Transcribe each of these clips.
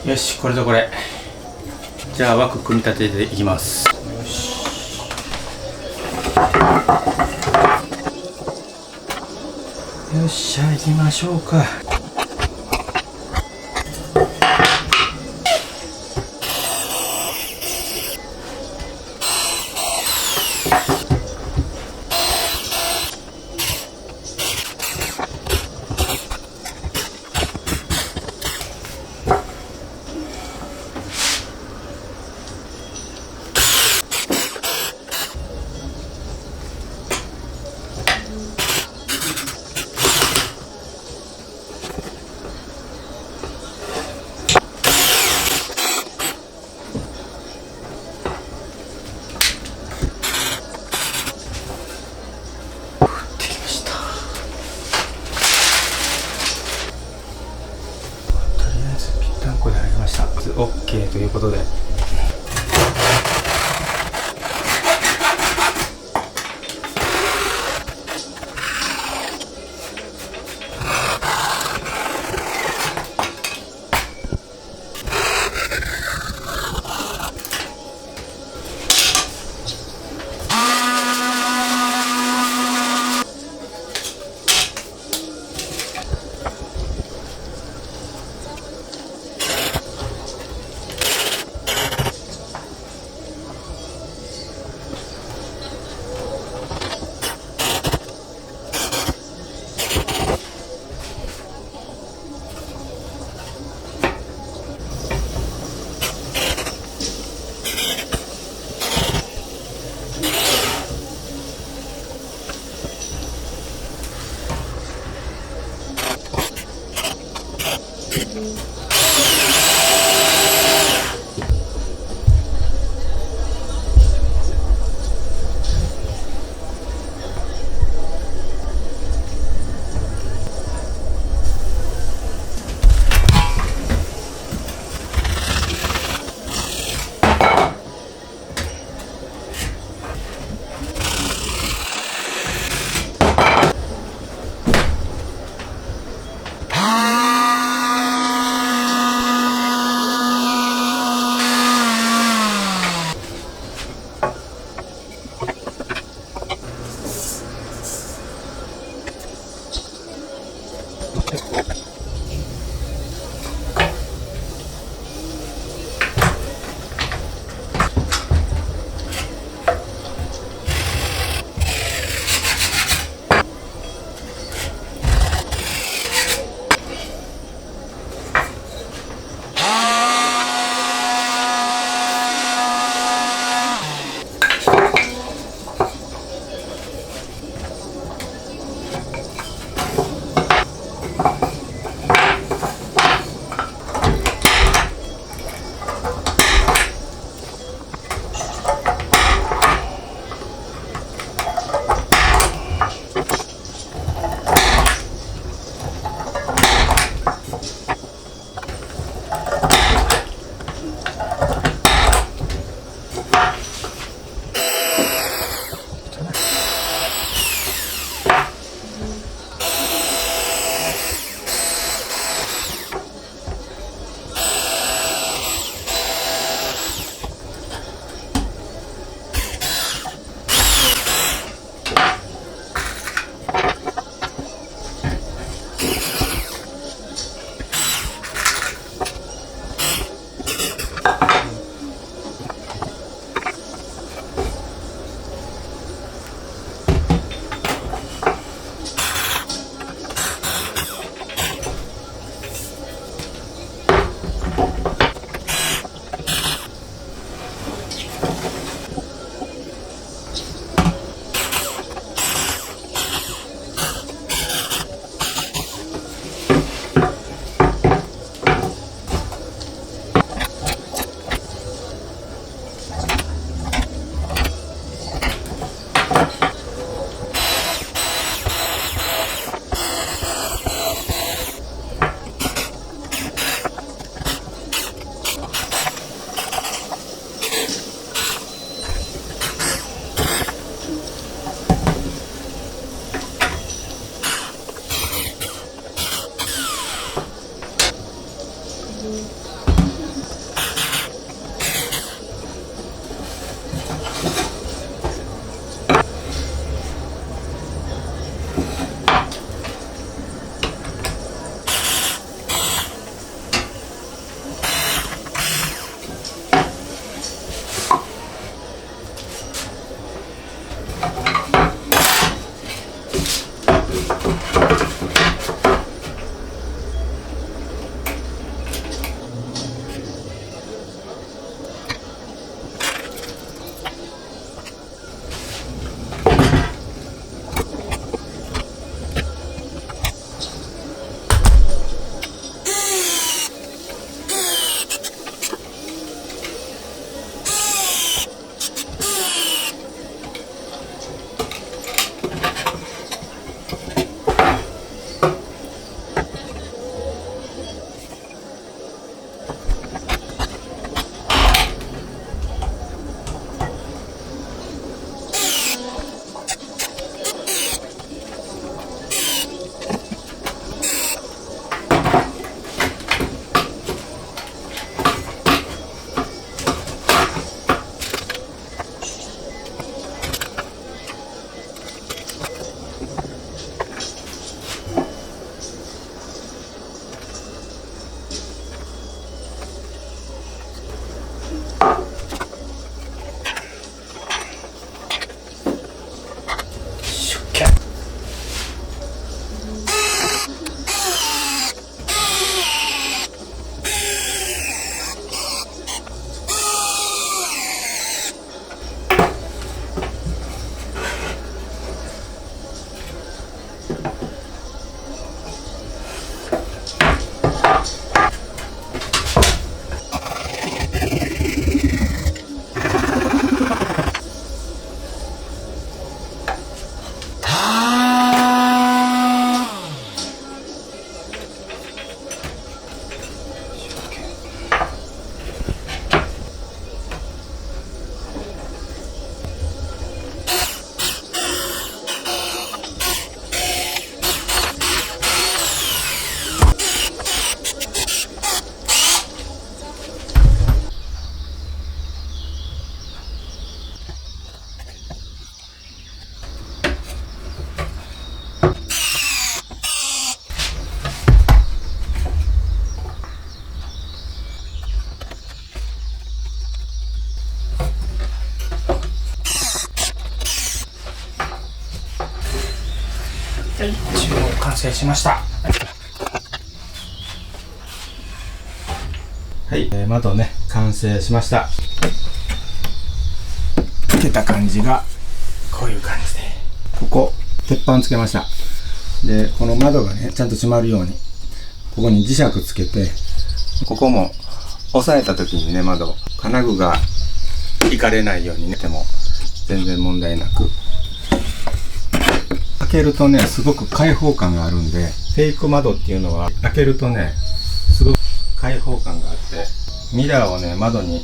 よし、これとこれ。じゃあ枠組み立てていきます。よし。よっしゃ、行きましょうか。これ入りました。OK ということで、注文完成しました。はい、窓ね完成しました。つけた感じがこういう感じで、ここ鉄板つけました。でこの窓がねちゃんと閉まるようにここに磁石つけて、ここも押さえた時にね窓金具がいかれないようにねても全然問題なく、開けるとねすごく開放感があるんで、フェイク窓っていうのは開けるとねすごく開放感があって、ミラーをね窓に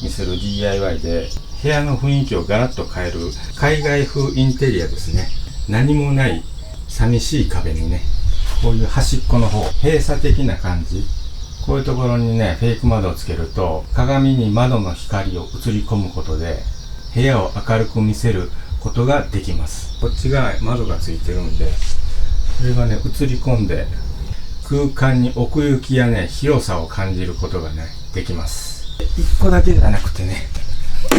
見せる DIY で部屋の雰囲気をガラッと変える海外風インテリアですね。何もない寂しい壁にねこういう端っこの方閉鎖的な感じ、こういうところにねフェイク窓をつけると鏡に窓の光を映り込むことで部屋を明るく見せることができます。こっちが窓がついてるんで、それがね映り込んで空間に奥行きやね広さを感じることがねできます。1個だけじゃなくてね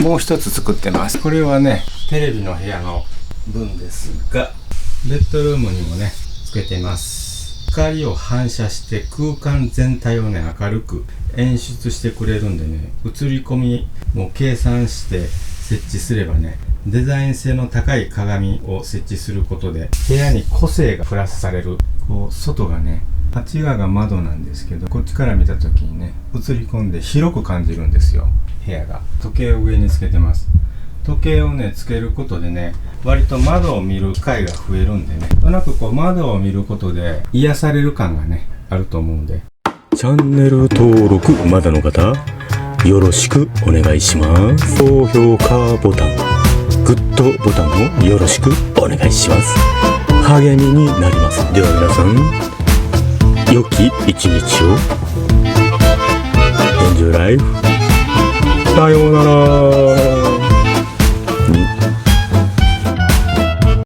もう一つ作ってます。これはねテレビの部屋の分ですが、ベッドルームにもねつけてます。光を反射して空間全体をね明るく演出してくれるんでね、映り込みも計算して設置すればね、デザイン性の高い鏡を設置することで部屋に個性がプラスされる。こう外がねあっち側が窓なんですけど、こっちから見た時にね映り込んで広く感じるんですよ部屋が。時計を上につけてます。時計をねつけることでね割と窓を見る機会が増えるんでね、となくこう窓を見ることで癒される感がねあると思うんで、チャンネル登録まだの方よろしくお願いします。高評価ボタン、グッドボタンもよろしくお願いします。励みになります。では皆さん良き一日を。 Enjoy life。さようなら。